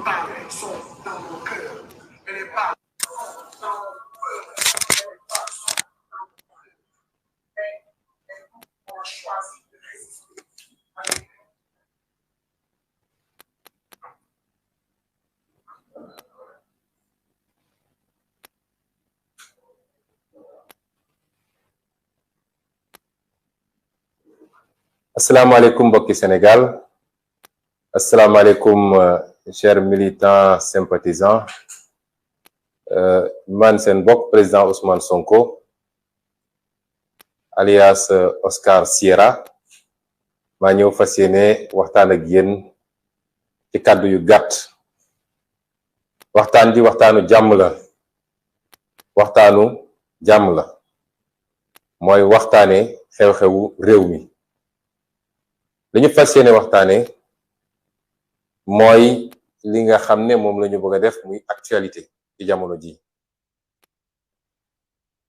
paroles sont dans mon cœur. Et les paroles sont dans mon cœur. Et on choisit de résister. Asalaamaaleykum mbokki Sénégal, asalaamaaleykum chers militants sympathisants, man seen mbokk président Ousmane Sonko alias Oscar Sierra maa ñëw fas yéene waxtaan ak yéen ci kàddu yu gàtt. waxtaan ji waxtaanu jàmm la mooy waxtaane xew-xewu réew mi. li ñu fas yéene waxtaane mooy li nga xam ne moom la ñu bëgg a def muy actualité ci jamono ji.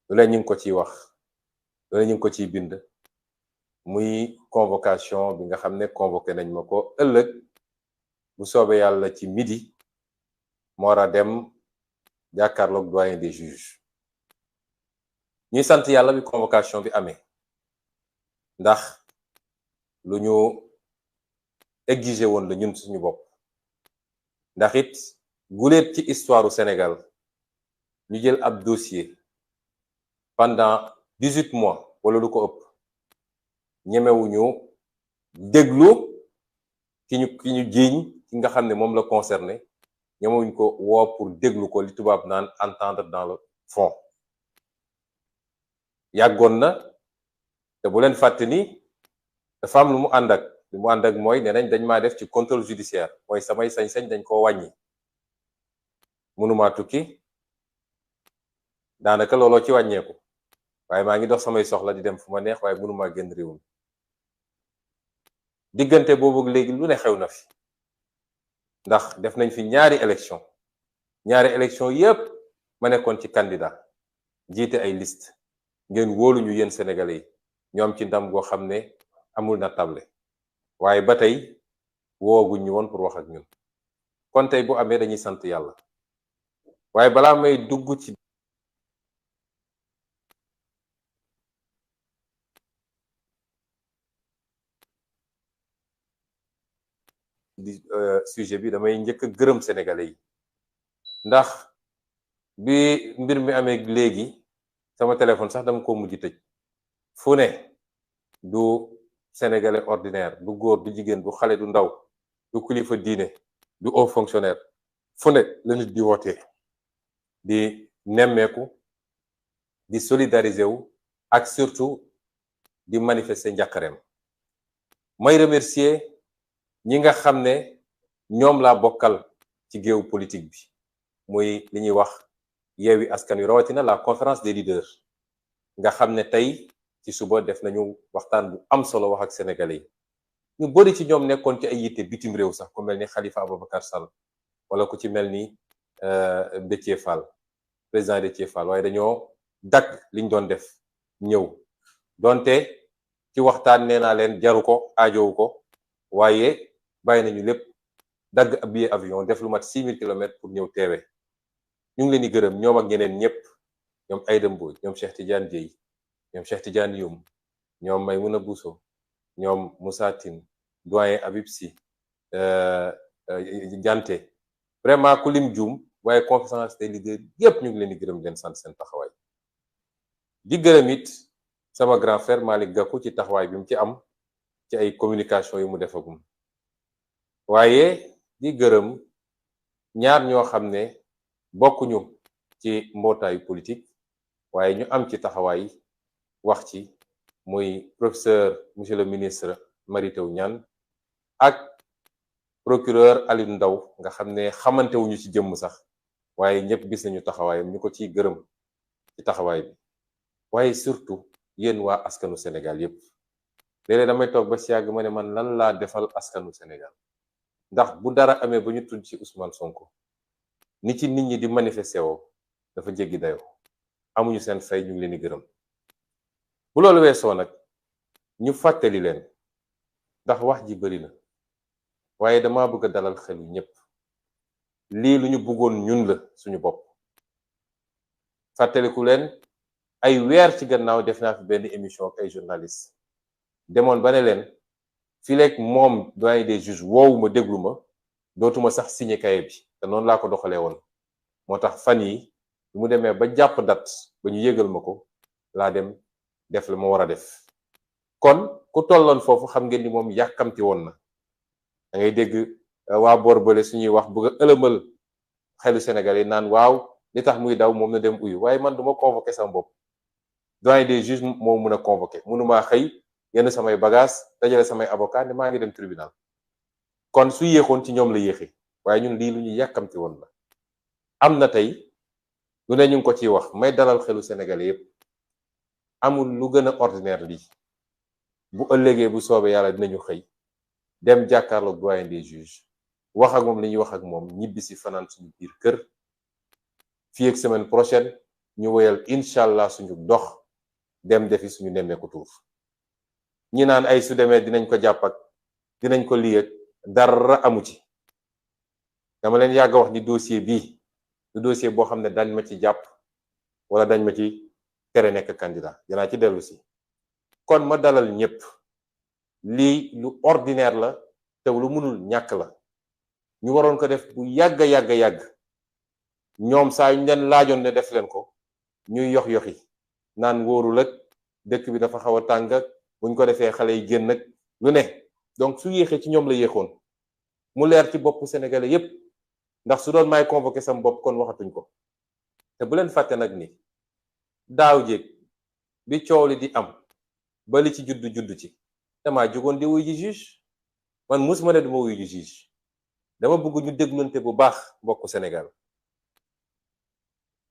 lu ne ñu ngi ko ciy wax, lu ne ñu ngi ko ciy bind, muy convocation bi nga xam ne convoqué nañ ma ko ëllëg bu soobee yàlla ci midi moo war a dem jàkkaarloog doyen des juges. ñuy sant yàlla bi convocation bi amee ndax lu ñu exigé woon la ñun suñu bopp, ndax it guléet ci histoire du Sénégal ñu jël ab dossier pendant 18 mois wala lu ko ëpp ñemewuñu déglu ki ñu jiiñ ki nga xam ne moom la concerné, ñemewuñ ko woo pour déglu ko li tubaab naan entendre dans le fond. yàggoon na te bu leen fàtte ni dafa am lu mu ànd ak mooy nee nañ dañ maa def ci contrôle judiciaire, mooy samay sañ-sañ dañ koo wàññi, mënumaa tukki, daanaka looloo ci wàññeeku, waaye maa ngi dox samay soxla di dem fu ma neex, waaye mënumaa génn réew mi. diggante boobu léegi lu ne xew na fi, ndax def nañ fi ñaari élection yépp ma nekkoon ci candidat jiite ay liste, ngeen wóolu ñu yéen sénégalais yi ñu am ci ndam goo xam ne amul na table, waaye ba tey wooguñ ñu woon pour wax ak ñun. kon tey bu amee dañuy sant yàlla, waaye balaa may dugg ci sujet bi damay njëkk a gërëm sénégalais yi, ndax bi mbir mi amee léegi sama téléphone sax dama ko mujj tëj. fu ne du sénégalais ordinaire, du góor du jigéen, du xale du ndaw, du kilifa diine, du haut fonctionnaire, fu ne la nit di wootee di nemmeeku, di solidariser wu ak surtout di manifester njàqareem. may remercier ñi nga xam ne ñoom laa bokkal ci géew politique bi, muy li ñuy wax Yewwi Askan Wi, rawatina la conférence des leaders nga xam ne tey ci suba def nañu waxtaan bu am solo wax ak sénégalais yi. ñu bëri ci ñoom nekkoon ci ay yitte bitim réew sax, ku mel ni Khalifa Ababacar Sall wala ku ci mel ni Déthié Fall, président Déthié Fall, waaye dañoo dagg liñ doon def ñëw. donte ci waxtaan nee naa leen jaru ko, aajowu ko, waaye bàyyi nañu lépp, dagg ab billet avion def lu mat 6000 kilomètres pour ñëw teewe. ñu ngi leen di gërëm ñoom ak ñeneen ñëpp, ñoom Aïda Mbodj, ñoom Cheikh Tidiane Dièye, ñoom Cheikh Tidiane Youm, ñoom Maymouna Bousso, ñoom Moussa Tine, doyen Habib Sy, Dianté, vraiment ku lim juum, waaye conférence des leaders yëpp ñu ngi leen di gërëm leen sant seen taxawaay. di gërëm it sama grand frère Malick Gakou ci taxawaay bi mu ci am ci ay communication yu mu defagum, waaye di gërëm ñaar ñoo xam ne bokkuñu ci mbootaayu politique waaye ñu am ci taxawaay wax ci, muy professeur monsieur le ministre Mary Teuw Niane ak procureur Aliou Ndao nga xam ne xamante wuñu ci jëmm sax, waaye ñëpp gis nañu taxawaayam, ñu ko ciy gërëm ci taxawaay bi. waaye surtout yéen waa askanu Sénégal yépp. léeg-léeg damay toog ba si yàgg ma ne man lan laa defal askanu Sénégal, ndax bu dara amee ba ñu tudd ci Ousmane Sonko ni ci nit ñi di manifesté woo dafa jéggi dayoo. amuñu seen fay, ñu ngi leen di gërëm. bu loolu weesoo nag ñu fàttali leen, ndax wax ji bari na, waaye dama bëgg a dalal xelu ñépp. lii lu ñu bëggoon ñun la suñu bopp. fàttaliku leen ay weer ci gannaaw def naa fi benn émission ak ay journaliste demoon ba ne leen fii leeg moom doyen des juges woowu ma déglu ma dootuma sax signé cahier bi te noonu laa ko doxalee woon. moo tax fan yi bu mu demee ba jàpp date ba ñu yëgal ma ko laa dem def la ma war a def. kon ku tolloon foofu xam ngeen ni moom yàkkamti woon na da ngay dégg waa boor bële suñuy wax bëgg a ëlëmal xelu Sénégalais naan waaw li tax muy daw moom na dem uyu waaye man duma convoqué sama bopp. doyen des juges moo mun a convoqué mënumaa xëy yenn samay bagage dajale samay avocat ne maa ngi dem tribunal. kon su yéexoon ci ñoom la yéexee waaye ñun lii lu ñu yàkkamti woon la. am na tey lu ne ñu ngi ko ciy wax may dalal xelu Sénégalais yépp amul lu gën a ordinaire lii. bu ëllëgee bu soobee yàlla dinañu xëy dem jàkkaarloog doyen des juges wax ak moom li ñuy wax ak moom ñibbi si fanaan suñu biir kër fii ak semaine prochaine ñu woyal incha allah suñu dox dem defi suñu nemmeeku tuur. ñi naan ay su demee dinañ ko jàpp ak dinañ ko lii ak dara amu ci. dama leen yàgg wax ni dossier bii du dossier boo xam ne dañ ma ci jàpp wala dañ ma ci tere nekk candidat dinaa ci dellu si. kon ma dalal ñëpp lii lu ordinaire la te lu mënul ñàkk la ñu waroon ko def bu yàgg ñoom saa yu ñu leen laajoon ne def leen ko ñuy yoxi naan wóorul ak dëkk bi dafa xaw a tàng ak buñ ko defee xale yi génn ak lu ne. donc su yéexee ci ñoom la yéexoon mu leer ci bopp sénégalais yépp ndax su doon may convoqué sam bopp kon waxatuñ ko. te bu leen fàtte nag ni daaw jéeg bi coow li di am ba li ci juddu ci damaa jógoon di wuy ji juge man musuma ne duma wuy ji juge dama bëgg ñu déglante bu baax mbokku Sénégal.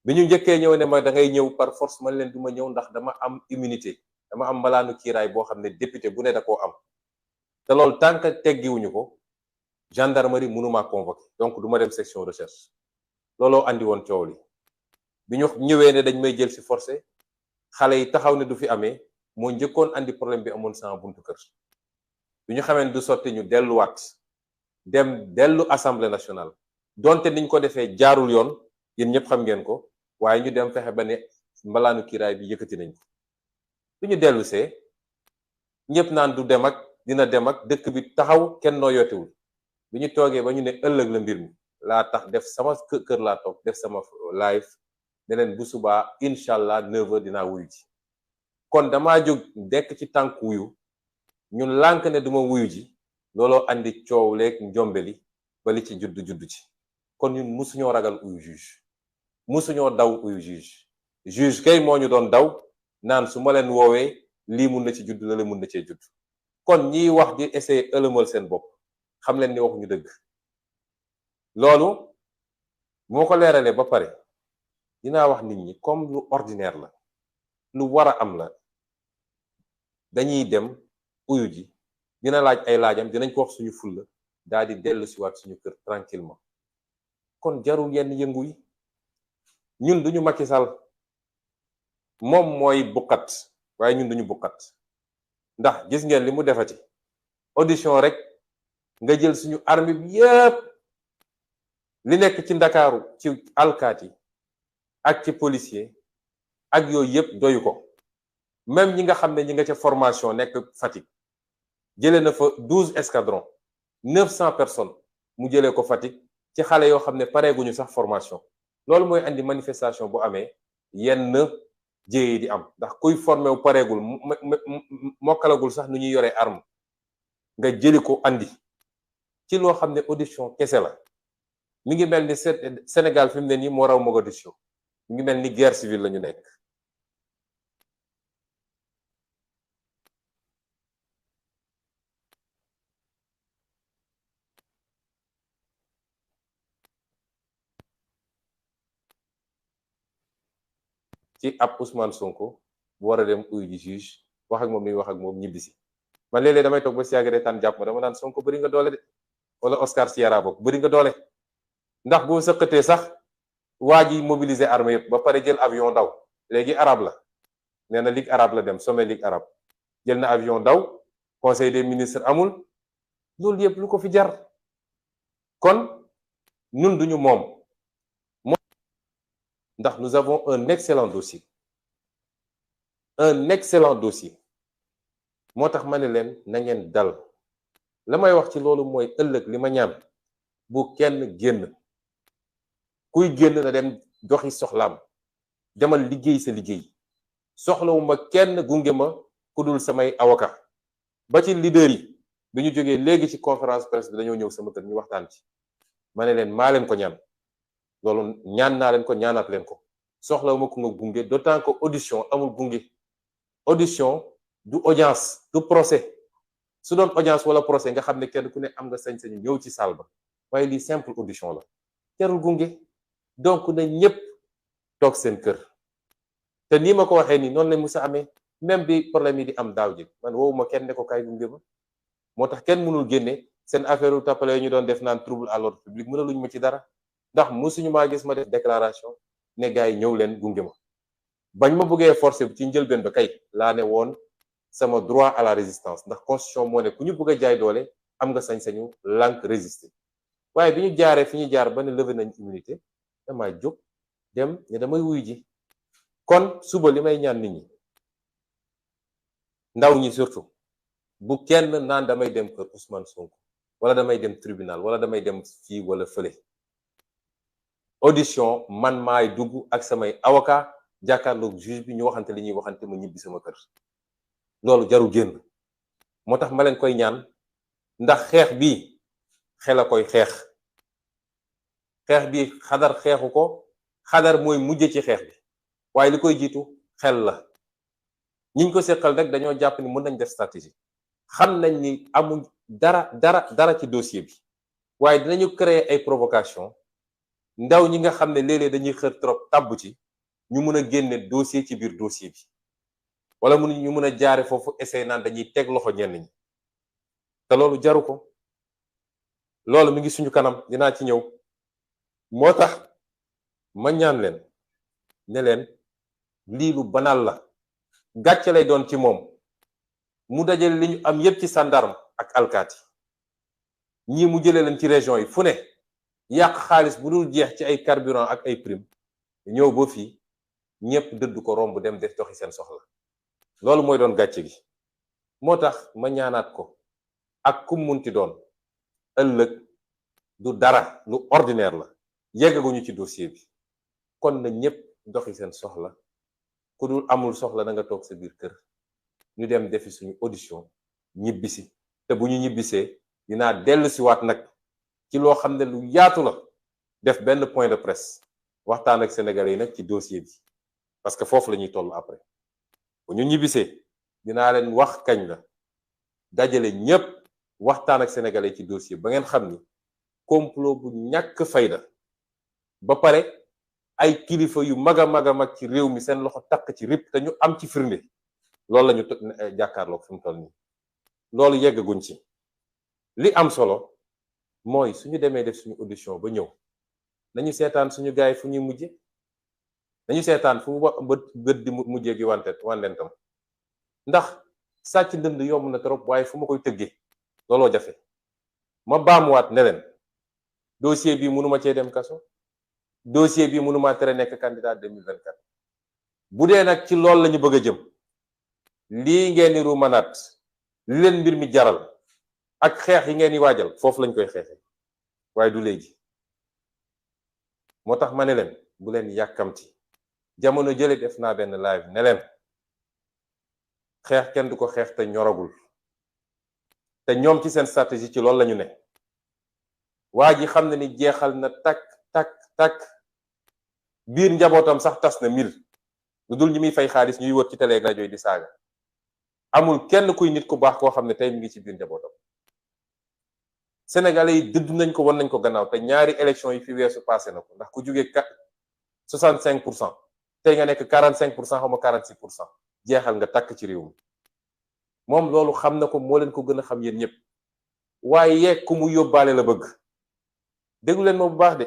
bi ñu njëkkee ñëw ne ma da ngay ñëw par force man leen duma ñëw ndax dama am immunité dama am malaanu kiiraay boo xam ne député bu ne da koo am te loolu tant que teggiwuñu ko gendarmerie mënumaa convoqué donc du ma dem section recherche looloo andi woon coow li. bi ñu ñëwee ne dañ may jël si forcé xale yi taxaw ne du fi amee moo njëkkoon andi problème bi amoon sama buntu kër. bi ñu xamee du sotti ñu delluwaat dellu assemblée nationale donte niñ ko defee jaarul yoon yéen ñëpp xam ngeen ko waaye ñu dem fexe ba ne mbalaanu kiiraay bi yëkkati nañ ko. bi ñu dellu see ñëpp naan du dem ak dina dem ak dëkk bi taxaw kenn noo yootewul bi ñu toogee ba ñu ne ëllëg la mbir mi laa tax def sama kër laa toog def sama live ne leen bu subaa incha allah 9h dinaa wuyu ji. kon damaa jóg dekk ci tànk wuyu ñun lànk ne duma wuyu ji looloo andi coow leeg njombeli ba li ci juddu ci. kon ñun musuñoo ragal uyu juge musuñoo daw uyu juge kay moo ñu doon daw naan su ma leen woowee lii mun na ci judd la mun na cee judd. kon ñiy wax di essayer ëlëmal seen bopp xam leen ni waxuñu dëgg. loolu moo ko leeralee ba pare dinaa wax nit ñi comme lu ordinaire la lu war a am la dañuy dem uyu ji dina laaj ay laajam dinañ ko wax suñu fulla daal di dellu si waat suñu kër tranquillement. kon jarul yenn yëngu yi ñun duñu Macky Sall moom mooy bukkat waaye ñun duñu bukkat ndax gis ngeen li mu defati audition rek nga jël suñu armée bi yépp li nekk ci Ndakaaru ci alkaati ak ci policier ak yooyu yépp doyu ko. même ñi nga xam ne ñi nga ca formation nekk Fatick jëlee na fa 12 escadrons 900 personnes mu jëlee ko Fatick ci xale yoo xam ne pareeguñu sax formation. loolu mooy andi manifestation bu amee yenn jéye di am ndax kuy formé wu pareegul mokkalagul sax nu ñuy yoree arme nga jëli ko andi ci loo xam ne audition kese la. mi ngi mel ni Sénégal fi mu ne nii moo raw Mogadiscio mi ngi mel ni guerre civile la ñu nekk. ci ab Ousmane Sonko bu war a dem uyu ji juge wax ak moom ni wax ak moom ñibbisi. man léeg-léeg damay toog ba si yàgg reetaan jàpp ma dama naan Sonko bëri nga doole de wala Oscar Sierra bokk bëri nga doole ndax boo sëqatee sax waa ji mobiliser armée yëpp ba pare jël avion daw léegi arabe la nee na ligue arabe la dem sommet ligue arabe jël na avion daw conseil des ministres amul loolu yëpp lu ko fi jar. kon ñun duñu moom ndax nous avons un excellent dossier moo tax ma ne leen na ngeen dal la may wax ci loolu mooy ëllëg li ma ñaan bu kenn génn kuy génn na dem doxi soxlaam demal liggéey sa liggéey soxlawuma kenn gunge ma ku dul samay avocat ba ci leader yi bi ñu jógee léegi ci conférence presse bi dañoo ñëw sama kër ñu waxtaan ci ma ne leen maa leen ko ñaan loolu ñaan naa leen ko ñaanaat leen ko soxlawuma ku nga gunge d'autant que audition amul gunge audition du audience du procès su doon audience wala procès nga xam ne kenn ku ne am nga sañ-sañu ñëw ci salle ba waaye lii simple audition la jarul gunge donc na ñëpp toog seen kër te nii ma ko waxee nii noonu lañ musa amee même bi problème yi di am daaw ji man woowuma kenn ne ko kaay gunge ma moo tax kenn mënul génne seen affaire u tappale ñu doon def naan trouble à l'ordre public mënaluñ ma ci dara ndax musuñu maa gis ma def déclaration ne gars yi ñëw leen gunge ma bañ ma bëggee forcer ci njëlbeen ba kay laa ne woon sama droit à la résistance ndax constitution moo ne ku ñu bëgg a jaay doole am nga sañ-sañu lànk résister waaye bi ñu jaaree fi ñu jaar ba ne levé nañ immunité damaa jóg dem ne damay wuy ji kon suba li may ñaan nit ñi ndaw ñi surtout bu kenn naan damay dem kër Ousmane Sonko wala damay dem tribunal wala damay dem fii wala fële audition man maay dugg ak samay avocat jàkkaarloog juge bi ñu waxante li ñuy waxante ma ñibbi sama kër loolu jaru génn moo tax ma leen koy ñaan ndax xeex bi xel a koy xeex bi xadar xeexu ko xadar mooy mujj ci xeex bi waaye li koy jiitu xel la ñiñ ko seqal rek dañoo jàpp ni mën nañ def stratégie xam nañ ni amuñ dara ci dossier bi waaye dinañu créer ay provocation ndaw ñi nga xam ne léeg-léeg dañuy xër trop tàbb ci ñu mun a génne dossier ci biir dossier bi wala ñu mun a jaare foofu essayer naan dañuy teg loxo ñenn ñi te loolu jaru ko loolu mi ngi suñu kanam dinaa ci ñëw moo tax ma ñaan leen ne leen lii lu banal la gàcce lay doon ci moom mu dajale li ñu am yépp ci sandarme ak alkaati ñii mu jëlee leen ci région yi fu ne yàq xaalis bu dul jeex ci ay carburant ak ay prime ñëw ba fii ñépp dëdd ko romb dem def doxi seen soxla loolu mooy doon gàcce gi moo tax ma ñaanaat ko ak kum munti doon ëllëg du dara lu ordinaire la yeggaguñu ci dossier bi kon na ñépp doxi seen soxla ku dul amul soxla na nga toog sa biir kër ñu dem defi suñu audition ñibbisi te bu ñu ñibbisee dinaa dellu si waat nag ci loo xam ne lu yaatu la def benn point de presse waxtaan ak sénégalais yi nag ci dossier bi parce que foofu la ñuy toll après bu ñu ñibbisee dinaa leen wax kañ la dajale ñépp waxtaan ak sénégalais ci dossier ba ngeen xam ni complot bu ñàkk fayda ba pare ay kilifa yu mag a mag ci réew mi seen loxo takk ci rip te ñu am ci firnde loolu la ñu jàkkaarloog fi mu toll nii loolu yeggaguñ ci li am solo mooy suñu demee def suñu audition ba ñëw nañu seetaan suñu gaay fu ñuy mujje nañu seetaan fu bët di mujjee gi wandentam ndax sàcc ndënd yomb na trop waaye fu ma koy tëggee looloo jafe ma baamuwaat ne leen dossier bi mënuma cee dem kaso dossier bi mënuma tere nekk candidat 2024 bu dee nag ci loolu la ñu bëgg a jëm lii ngeen di ruumanaat li leen mbir mi jaral ak xeex yi ngeen di waajal foofu lañ koy xeexee waaye du léegi moo tax ma ne leen bu leen yàkkamti jamono jële def naa benn live ne leen xeex kenn du ko xeex te ñoragul te ñoom ci seen stratégie ci loolu la ñu ne waa ji xam na ni jeexal na takk biir njabootam sax tas na mil lu dul ñi muy fay xaalis ñuy wër ci télé ak rajo yi di saaga amul kenn kuy nit ku baax koo xam ne tey mi ngi ci biir njabootam sénégalais yi dëdd nañ ko wan nañ ko gannaaw te ñaari élection yi fi weesu passé na ko ndax ku jógee 65% tey nga nekk 45% xaw ma 46% jeexal nga takk ci réew mi moom loolu xam na ko moo leen ko gën a xam yéen ñëpp waaye ku mu yóbbaale la bëgg déglu leen ma bu baax de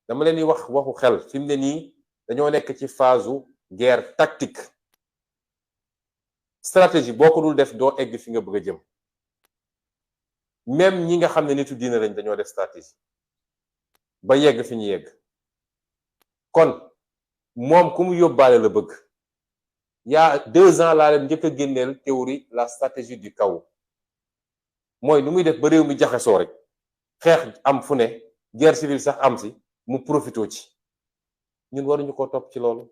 dama leen di wax waxu xel fi mu ne nii dañoo nekk ci phase guerre tactique stratégie boo ko dul def doo egg fi nga bëgg a jëm même ñi nga xam ne nitu diine lañ dañoo def stratégie ba yegg fi ñu yegg. kon moom ku mu yóbbaale la bëgg. il y a 2 ans laa leen njëkk a génneel théorie la stratégie du chaos mooy nu muy def ba réew mi jaxasoo rek xeex am fu ne guerre civile sax am si mu profitoo ci. ñun waruñu ko topp ci loolu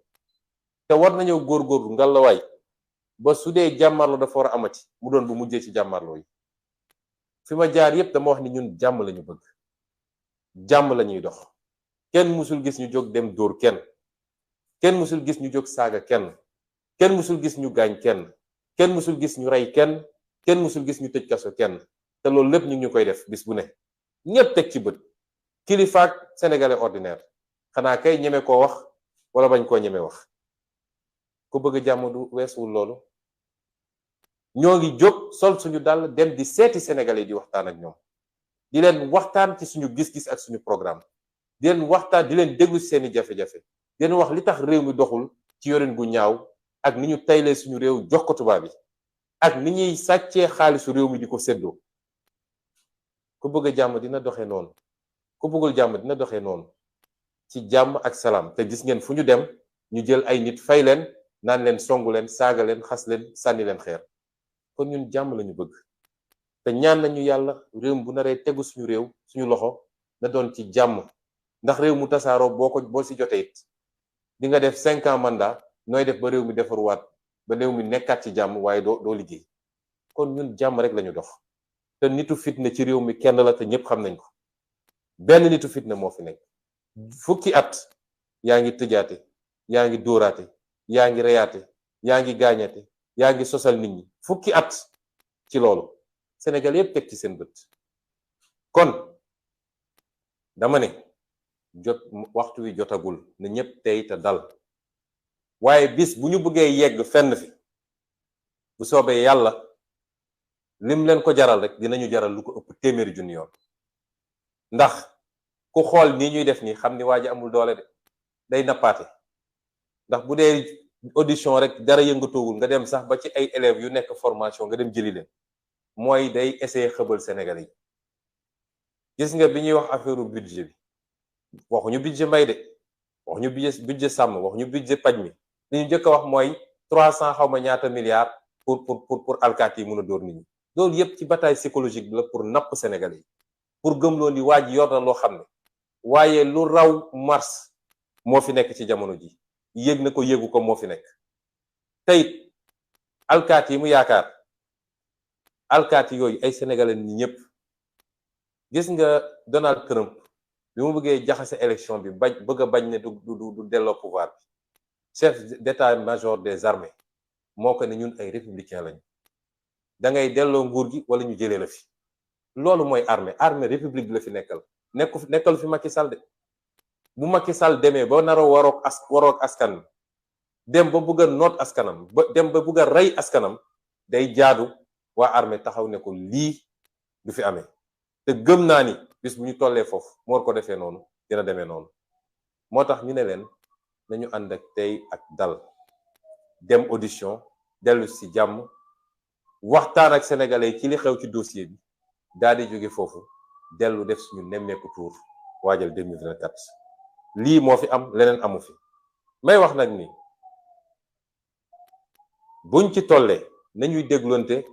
te war nañoo góorgóorlu ngalawaay ba su dee jàmmarloo dafa war a amati mu doon bu mujjee ci jàmmarloo yi. fi ma jaar yépp dama wax ni ñun jàmm lañu bëgg, jàmm lañuy dox. kenn musul gis ñu jóg dem dóor kenn musul gis ñu jóg saaga kenn musul gis ñu gaañ kenn musul gis ñu rey kenn musul gis ñu tëj kaso kenn. te loolu lépp ñu koy def bis bu ne ñépp teg ci bët. kilifaak sénégalais ordinaire xanaa kay ñeme koo wax wala bañ koo ñeme wax. ku bëgg jàmm du weesuwul loolu. ñoo ngi jóg sol suñu dàll dem di seeti sénégalais di waxtaan ak ñoom, di leen waxtaan ci suñu gis-gis ak suñu programme, di leen waxtaan, di leen déglu seeni jafe-jafe, di leen wax li tax réew mi doxul ci yorin gu ñaaw ak ni ñu taylee suñu réew jox ko tubaab bi ak ni ñuy sàccee xaalisu réew mi di ko séddoo. ku bëgg jàmm dina doxee noonu, ku bëggul jàmm dina doxee noonu ci jàmm ak salaam. te gis ngeen fu ñu dem ñu jël ay nit fay leen naan leen songu leen saaga leen xas leen sànni leen xeer. kon ñun jàmm lañu bëgg te ñaan nañu yàlla réew bu naree tegu suñu réew suñu loxo na doon ci jàmm. ndax réew mu tasaaroo boo si jotee it di nga def 5 ans mandat nooy def ba réew mi defaruwaat ba réew mi nekkaat ci jàmm waaye doo liggéey. kon ñun jàmm rek lañu dox te nitu fitna ci réew mi kenn la te ñëpp xam nañ ko. benn nitu fitna moo fi nekk. fukki at yaa ngi tëjaate, yaa ngi dóoraate, yaa ngi reyaate, yaa ngi gaañate, yaa ngi sosal nit ñi. fukki at ci loolu Sénégal yëpp teg ci seen bët. kon dama ne waxtu wi jotagul na ñëpp tey te dal. waaye bis bu ñu bëggee yegg fenn fi bu soobee yàlla lim leen ko jaral rek dinañu jaral lu ko ëpp téeméeri junni yoon. ndax ku xool nii ñuy def nii xam ni waa ji amul doole de, day nappaate. ndax bu dee audition rek dara yëngatoowul nga dem sax ba ci ay élèves yu nekk formation nga dem jëli leen mooy day essayer xëbal Sénégalais yi. gis nga bi ñuy wax affaire budget bi waxuñu budget mbay de, waxuñu budget sàmm, waxuñu budget paj mi. li ñu njëkk a wax mooy 300 xaw ma ñaata milliards pour alkaati yi mun a dóor nit ñi. loolu yëpp ci bataille psychologique bi la pour napp Sénégalais yi, pour gëmloo ni waa ji yor na loo xam ne waaye lu raw mars moo fi nekk ci jamono ji. yéeg na ko yéegu ko moo fi nekk. tey alkaati yi mu yaakaar alkaati yooyu ay sénégalais ni ñëpp. gis nga Donald Trump bi mu bëggee jaxase élection bi bëgg a bañ ne du delloo pouvoir bi, chef d'état-major des armées moo ko ne ñun ay républicain lañu, da ngay delloo nguur gi wala ñu jëlee la fi. loolu mooy armée république bi la fi nekkal fi Macky Sall de. bu Macky Sall demee ba naroo waroog askan dem ba bëgg a noot askanam ba dem ba bëgg a rey askanam day jaadu waa armée taxaw ne ko lii du fi amee. te gëm naa ni bis bu ñu tollee foofu mu war ko defee noonu dina demee noonu. moo tax ñu ne leen nañu ànd ak tey ak dal dem audition dellu si jàmm waxtaan ak sénégalais ci li xew ci dossier bi daal di jóge foofu dellu def suñu nemmeeku tour waajal 2024. lii moo fi am, leneen amu fi. may wax nag ni buñ ci tollee nañuy déglonte,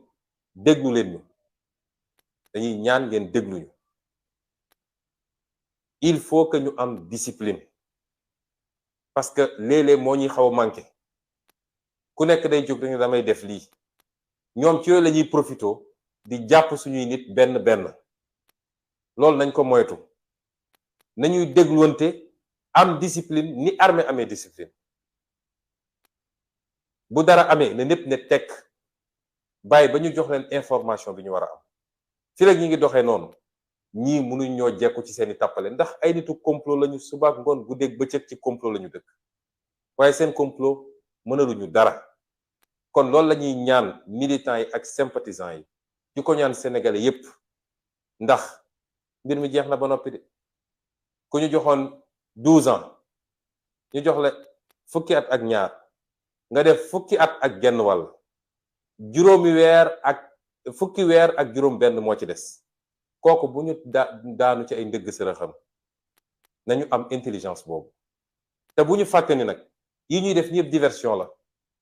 déglu leen ñu. dañuy ñaan ngeen dégluñu. il faut que ñu am discipline parce que léeg-léeg moo ñuy xaw a manqué. ku nekk day jóg dañu damay def lii, ñoom ci yooyu la ñuy profito di jàpp suñuy nit benn loolu nañ ko moytu. nañuy dégluwante, am discipline ni armée amee discipline. bu dara amee na ñépp ne tekk bàyyi ba ñu jox leen information bi ñu war a am. fi rek ñi ngi doxee noonu ñii mënuñ ñoo jekku ci seeni tàppale ndax ay nitu complot lañu, subaak ngoon guddeeg bëccëg ci complot lañu dëkk. waaye seen complot mënaluñu dara. kon loolu la ñuy ñaan militants yi ak sympathisants yi di ko ñaan sénégalais yépp ndax mbir mi jeex na ba noppi de. ku ñu joxoon 12 ans ñu jox la fukki at ak ñaar nga def fukki at ak genn wàll, juróomi weer ak fukki weer ak juróom benn moo ci des. kooku bu ñu daanu ci ay ndëgg sërëxam nañu am intelligence boobu te bu ñu fàtte ni nag yi ñuy def ñëpp diversion la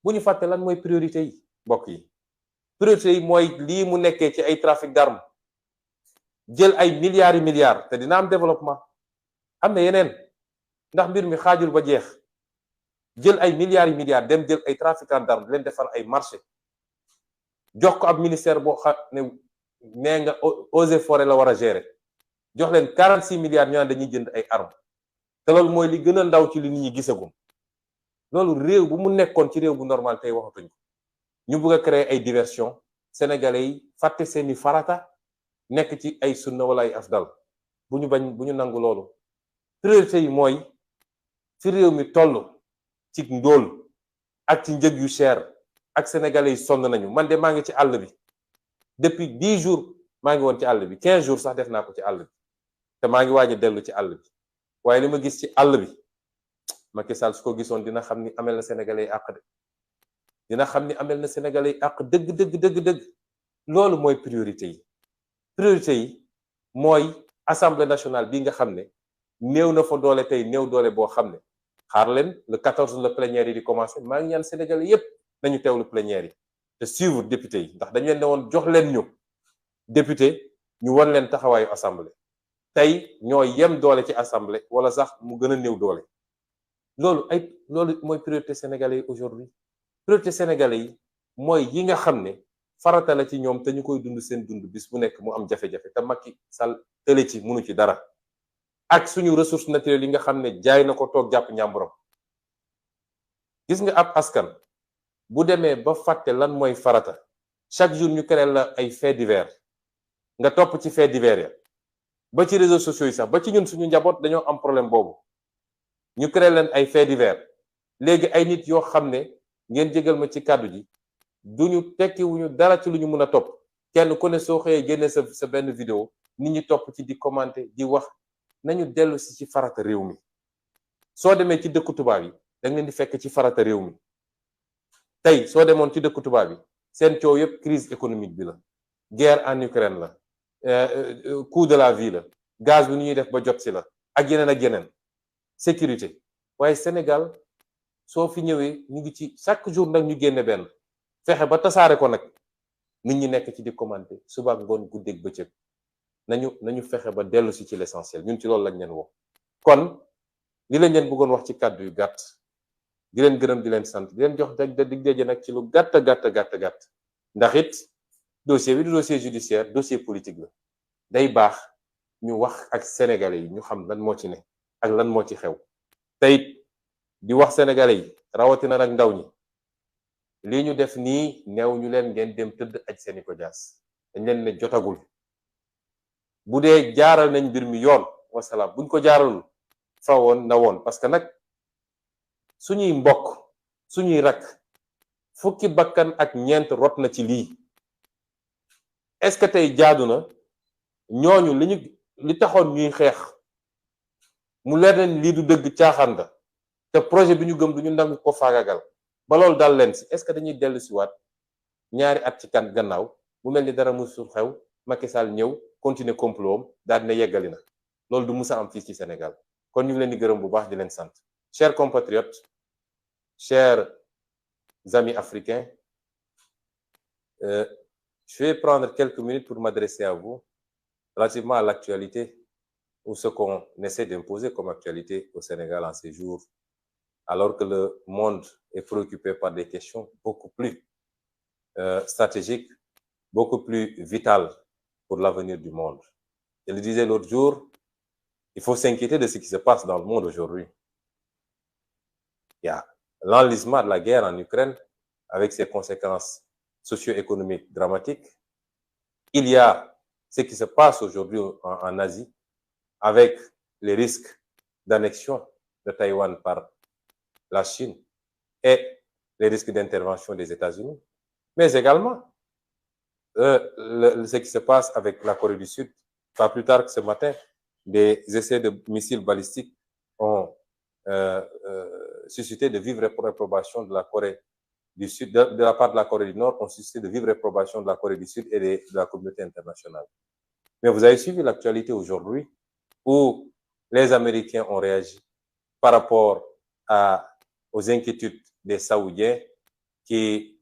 bu ñu fàtte lan mooy priorité yi mbokk yi priorité yi mooy lii mu nekkee ci ay trafic d'armes jël ay milliards yi milliards te dina am développement am na yeneen ndax mbir mi xaajul ba jeex jël ay milliards yi milliards dem jël ay trafiquants d'armes leen defar ay marché jox ko ab ministère boo xam ne nee nga eaux et forêts la war a gérer jox leen 46 milliards ñu naan dañuy jënd ay armes te loolu mooy li gën a ndaw ci li nit ñi gisagum loolu réew bu mu nekkoon ci réew bu normal tey waxatuñ ko ñu bëgg a créer ay diversion sénégalais yi fàtte seeni farata nekk ci ay sunna wala ay afdal bu ñu nangu loolu priorité yi mooy fi réew mi toll ci ndóol ak ci njëg yu cher ak sénégalais yi sonn nañu man de maa ngi ci àll bi depuis 10 jours maa ngi woon ci àll bi 15 jours sax def naa ko ci àll bi te maa ngi waaj a dellu ci àll bi waaye li ma gis ci àll bi Macky Sall su ko gisoon dina xam ni amel na sénégalais yi àq de dina xam ni amel na sénégalais yi àq dëgg loolu mooy priorité yi mooy assemblée nationale bi nga xam ne néew na fa doole tey néew doole boo xam ne xaar leen le 14 la plénière yi di commencé maa ngi ñaan sénégalais yépp nañu teewlu plénière yi te suivre député yi ndax dañu leen ne woon jox leen ñu député ñu won leen taxawaayu assemblée tey ñoo yem doole ci assemblée wala sax mu gën a néew doole loolu mooy priorité sénégalais yi aujourd'hui priorité sénégalais yi mooy yi nga xam ne farata la ci ñoom te ñu koy dund seen dund bis bu nekk mu am jafe-jafe te Macky Sall tële ci mënu ci dara ak suñu ressources naturelles yi nga xam ne jaay na ko toog jàpp ñàmburam gis nga ab askan bu demee ba fàtte lan mooy farata chaque jour ñu créé la ay faits divers nga topp ci faits divers ya ba ci réseaux sociaux yi sax ba ci ñun suñu njaboot dañoo am problème boobu ñu créé leen ay faits divers léegi ay nit yoo xam ne ngeen jégal ma ci kàddu ji duñu tekkiwuñu dara ci lu ñu mën a topp kenn ku ne soo xëyee génne sa benn vidéo nit ñi topp ci di commenter di wax nañu dellu si ci farata réew mi soo demee ci dëkku tubaab yi danga leen di fekk ci farata réew mi tey soo demoon ci dëkku tubaab yi seen coow yëpp crise économique bi la guerre en Ukraine la coût de la vie la gaz bi nu ñuy def ba jot si la ak yeneen sécurité waaye Sénégal soo fi ñëwee ñu ngi ci chaque jour nag ñu génne benn fexe ba tasaare ko nag nit ñi nekk ci di commenter suba ak ngoon guddeeg bëccëg nañu fexe ba dellu si ci l'essentiel ñun ci loolu lañ leen wax kon li lañ leen bëggoon wax ci kàddu yu gàtt di leen gërëm di leen sant di leen jox dig daje nag ci lu gàtt ndax it dossier bi du dossier judiciaire dossier politique la day baax ñu wax ak sénégalais yi ñu xam lan moo ci ne ak lan moo ci xew te it di wax sénégalais yi rawatina nag ndaw ñi lii ñu def nii neew ñu leen ngeen dem tëdd aj seeni ko jaas dañ leen ne jotagul bu dee jaaral nañ mbir mi yoon wasalaam buñ ko jaaralul fa woon na woon parce que nag suñuy mbokk suñuy rakk fukki bakkan ak ñeent rot na ci lii est-ce que tey jaadu na ñooñu li taxoon ñuy xeex mu leer nañ lii du dëgg caaxaan la te projet bi ñu gëm duñu nangu ko faagagal ba loolu dal leen si est-ce que dañuy dellu si waat ñaari at ci kan gannaaw mu mel ni dara musul xew Macky Sall ñëw continuer complot am daal ne yeggali na loolu du musa am fii ci Sénégal kon ñu ngi leen di gërëm bu baax di leen sant chers compatriotes chers amis africains je vais prendre quelques minutes pour m'adresser à vous relativement à l'actualité ou ce qu'on essaie d'imposer comme actualité au Sénégal en ces jours, alors que le monde est préoccupé par des questions beaucoup plus stratégiques, beaucoup plus vitales pour l'avenir du monde. Je le disais l'autre jour, il faut s'inquiéter de ce qui se passe dans le monde aujourd'hui. Il y a l'enlisement de la guerre en Ukraine avec ses conséquences socio-économiques dramatiques. Il y a ce qui se passe aujourd'hui en Asie avec les risques d'annexion de Taïwan par la Chine et les risques d'intervention des États-Unis, mais également ce qui se passe avec la Corée du Sud. Pas plus tard que ce matin, des essais de missiles balistiques ont suscité de vives réprobations de la Corée du Sud, de la part de la Corée du Nord, ont suscité de vives réprobations de la Corée du Sud et de la communauté internationale. Mais vous avez suivi l'actualité aujourd'hui où Les Américains ont réagi par rapport aux inquiétudes des Saoudiens qui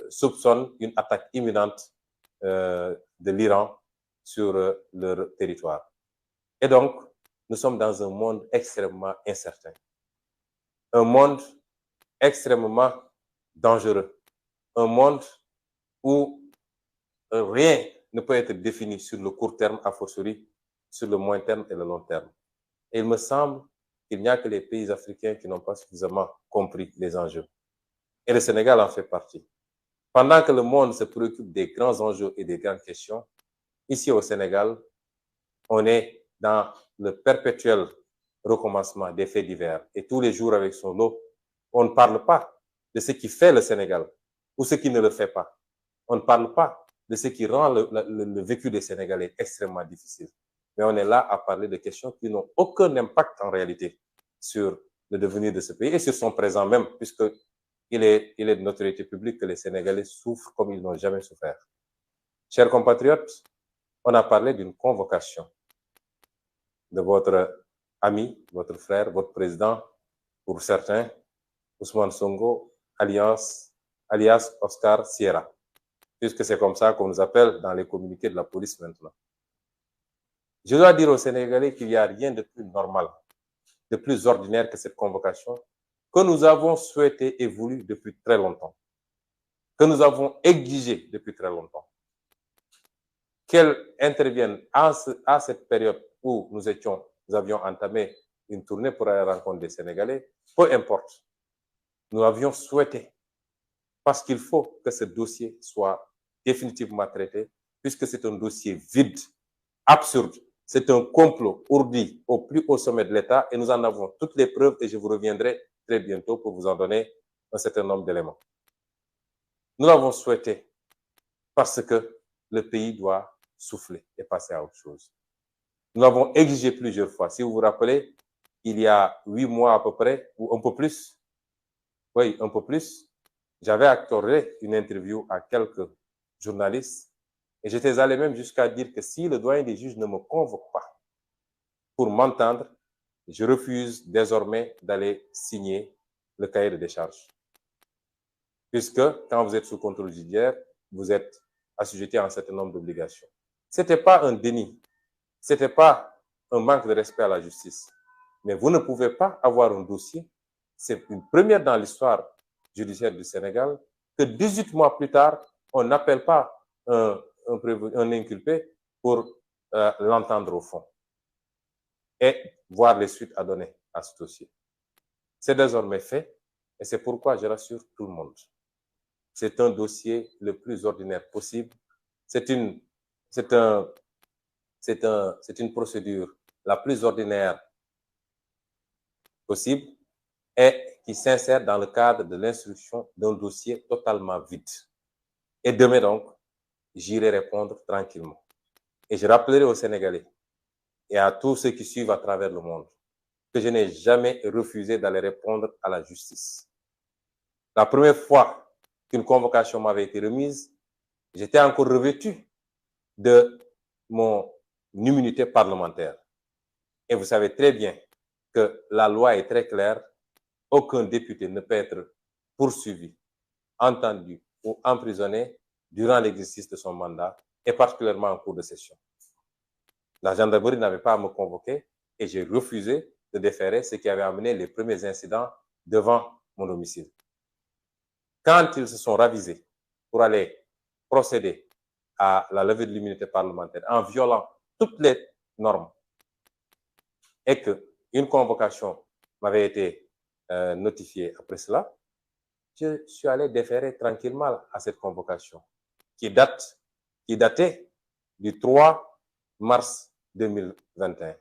soupçonnent une attaque imminente de l'Iran sur leur territoire. Et donc, nous sommes dans un monde extrêmement incertain, un monde extrêmement dangereux, un monde où rien ne peut être défini sur le court terme, a fortiori sur le moyen terme et le long terme. Et il me semble qu'il n'y a que les pays africains qui n'ont pas suffisamment compris les enjeux. Et le Sénégal en fait partie. Pendant que le monde se préoccupe des grands enjeux et des grandes questions, ici au Sénégal, on est dans le perpétuel recommencement des faits divers. Et tous les jours avec son lot, on ne parle pas de ce qui fait le Sénégal ou ce qui ne le fait pas. On ne parle pas de ce qui rend le vécu des Sénégalais extrêmement difficile. Mais on est là à parler de questions qui n'ont aucun impact en réalité sur le devenir de ce pays et sur son présent même, puisqu'il est de notoriété publique que les Sénégalais souffrent comme ils n'ont jamais souffert. Chers compatriotes, on a parlé d'une convocation de votre ami, votre frère, votre président, pour certains, Ousmane Sonko, alias Oscar Sierra, puisque c'est comme ça qu'on nous appelle dans les communiqués de la police maintenant. Je dois dire aux Sénégalais qu'il n'y a rien de plus normal, de plus ordinaire que cette convocation, que nous avons souhaité et voulu depuis très longtemps, que nous avons exigé depuis très longtemps, qu'elle intervienne à cette période où nous avions entamé une tournée pour aller à la rencontre des Sénégalais, peu importe. Nous avions souhaité, parce qu'il faut que ce dossier soit définitivement traité, puisque c'est un dossier vide, absurde. C'est un complot ourdi au plus haut sommet de l'État et nous en avons toutes les preuves et je vous reviendrai très bientôt pour vous en donner un certain nombre d'éléments. Nous l'avons souhaité parce que le pays doit souffler et passer à autre chose. Nous l'avons exigé plusieurs fois. Si vous vous rappelez, il y a 8 mois à peu près, ou un peu plus, oui, un peu plus, j'avais accordé une interview à quelques journalistes et j'étais allé même jusqu'à dire que si le doyen des juges ne me convoque pas pour m'entendre, je refuse désormais d'aller signer le cahier de décharge. Puisque quand vous êtes sous contrôle judiciaire, vous êtes assujetti à un certain nombre d'obligations. Ce n'était pas un déni, ce n'était pas un manque de respect à la justice. Mais vous ne pouvez pas avoir un dossier, c'est une première dans l'histoire judiciaire du Sénégal, que 18 mois plus tard, on n'appelle pas un inculpé pour l'entendre au fond et voir les suites à donner à ce dossier. C'est désormais fait et c'est pourquoi je rassure tout le monde. C'est un dossier le plus ordinaire possible. C'est une procédure la plus ordinaire possible et qui s'insère dans le cadre de l'instruction d'un dossier totalement vide. Et demain donc, j'irai répondre tranquillement. Et je rappellerai aux Sénégalais et à tous ceux qui suivent à travers le monde que je n'ai jamais refusé d'aller répondre à la justice. La première fois qu'une convocation m'avait été remise, j'étais encore revêtu de mon immunité parlementaire. Et vous savez très bien que la loi est très claire. Aucun député ne peut être poursuivi, entendu ou emprisonné durant l'exercice de son mandat et particulièrement en cours de session. La gendarmerie n'avait pas à me convoquer et j'ai refusé de déférer ce qui avait amené les premiers incidents devant mon domicile. Quand ils se sont ravisés pour aller procéder à la levée de l'immunité parlementaire en violant toutes les normes et qu'une convocation m'avait été notifiée après cela, je suis allé déférer tranquillement à cette convocation qui datait du 3 mars 2021.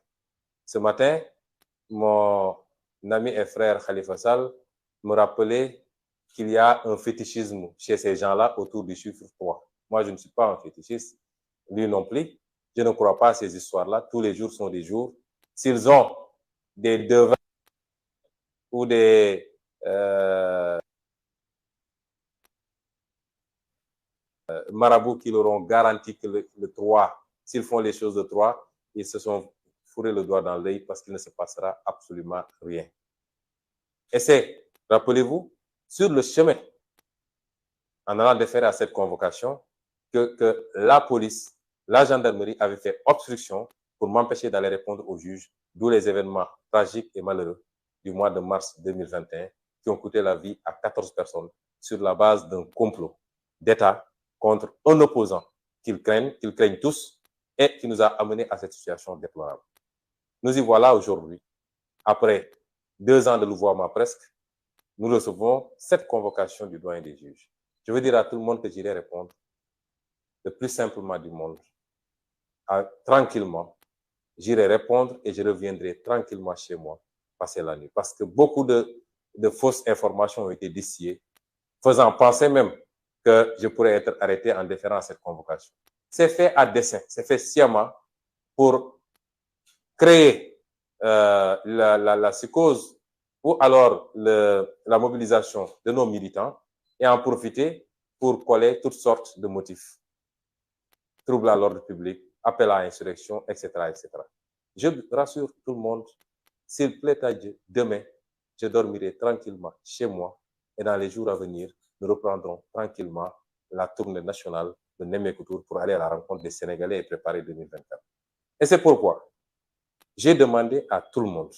Ce matin, mon ami et frère Khalifa Sall me rappelait qu'il y a un fétichisme chez ces gens-là autour du chiffre 3. Moi, je ne suis pas un fétichiste, lui non plus. Je ne crois pas à ces histoires-là. Tous les jours sont des jours. S'ils ont des devins ou des marabouts qui leur ont garanti que le 3, s'ils font les choses de 3, ils se sont fourrer le doigt dans l'œil parce qu'il ne se passera absolument rien. Et c'est, rappelez-vous, sur le chemin, en allant déférer à cette convocation, que la police, la gendarmerie avait fait obstruction pour m'empêcher d'aller répondre au juge, d'où les événements tragiques et malheureux du mois de mars 2021 qui ont coûté la vie à 14 personnes sur la base d'un complot d'État contre un opposant qu'ils craignent tous et qui nous a amenés à cette situation déplorable. Nous y voilà aujourd'hui, après 2 ans de louvoiement presque, nous recevons cette convocation du doyen des juges. Je veux dire à tout le monde que j'irai répondre le plus simplement du monde, tranquillement. J'irai répondre et je reviendrai tranquillement chez moi passer la nuit. Parce que beaucoup de fausses informations ont été distillées, faisant penser même que je pourrais être arrêté en déférant à cette convocation. C'est fait à dessein, c'est fait sciemment pour créer la psychose ou alors la mobilisation de nos militants et en profiter pour coller toutes sortes de motifs. Trouble à l'ordre public, appel à insurrection, etc., etc. Je rassure tout le monde, s'il plaît à Dieu, demain, je dormirai tranquillement chez moi et dans les jours à venir, nous reprendrons tranquillement la tournée nationale de Némékoutour pour aller à la rencontre des Sénégalais et préparer 2024. Et c'est pourquoi j'ai demandé à tout le monde,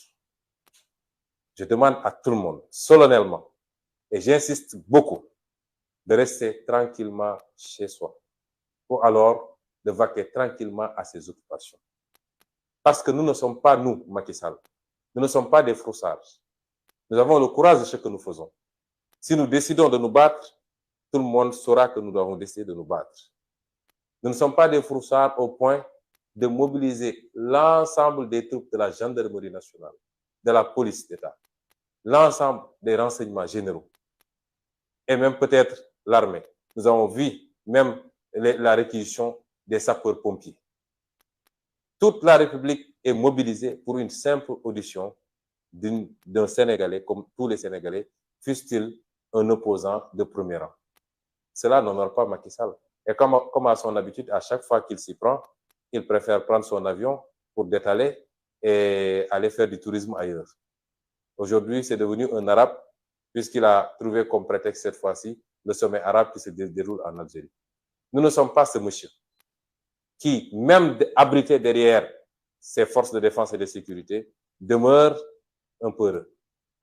je demande à tout le monde, solennellement, et j'insiste beaucoup, de rester tranquillement chez soi, pour alors de vaquer tranquillement à ses occupations. Parce que nous ne sommes pas, nous, Macky Sall, nous ne sommes pas des froussards. Nous avons le courage de ce que nous faisons. Si nous décidons de nous battre, tout le monde saura que nous avons décidé de nous battre. Nous ne sommes pas des froussards au point de mobiliser l'ensemble des troupes de la gendarmerie nationale, de la police d'État, l'ensemble des renseignements généraux, et même peut-être l'armée. Nous avons vu même la réquisition des sapeurs-pompiers. Toute la République est mobilisée pour une simple audition d'un Sénégalais, comme tous les Sénégalais, fût-il un opposant de premier rang. Cela n'honore pas Macky Sall. Et comme à son habitude, à chaque fois qu'il s'y prend, il préfère prendre son avion pour détaler et aller faire du tourisme ailleurs. Aujourd'hui, c'est devenu un arabe, puisqu'il a trouvé comme prétexte cette fois-ci le sommet arabe qui se déroule en Algérie. Nous ne sommes pas ce monsieur qui, même abrité derrière ses forces de défense et de sécurité, demeure un peureux.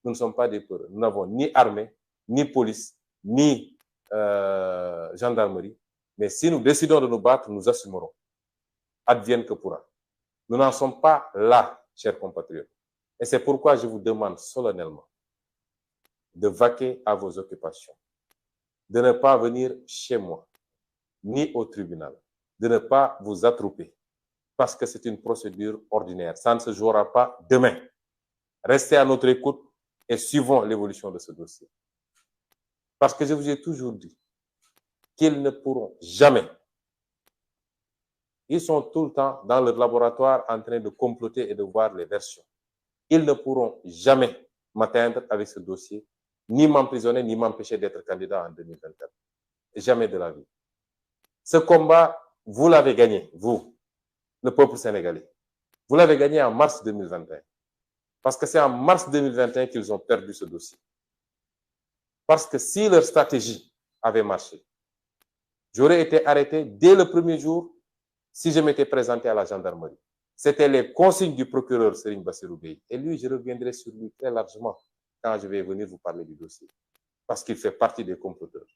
Nous ne sommes pas des peureux. Nous n'avons ni armée, ni police, ni gendarmerie. Mais si nous décidons de nous battre, nous assumerons. Advienne que pourra. Nous n'en sommes pas là, chers compatriotes. Et c'est pourquoi je vous demande solennellement de vaquer à vos occupations, de ne pas venir chez moi, ni au tribunal, de ne pas vous attrouper, parce que c'est une procédure ordinaire. Ça ne se jouera pas demain. Restez à notre écoute et suivons l'évolution de ce dossier. Parce que je vous ai toujours dit qu'ils ne pourront jamais, ils sont tout le temps dans leur laboratoire en train de comploter et de voir les versions. Ils ne pourront jamais m'atteindre avec ce dossier, ni m'emprisonner, ni m'empêcher d'être candidat en 2024. Jamais de la vie. Ce combat, vous l'avez gagné, vous, le peuple sénégalais. Vous l'avez gagné en mars 2021. Parce que c'est en mars 2021 qu'ils ont perdu ce dossier. Parce que si leur stratégie avait marché, j'aurais été arrêté dès le premier jour si je m'étais présenté à la gendarmerie. C'était les consignes du procureur Serigne Bassirou Gueye. Et lui, je reviendrai sur lui très largement quand je vais venir vous parler du dossier. Parce qu'il fait partie des comploteurs.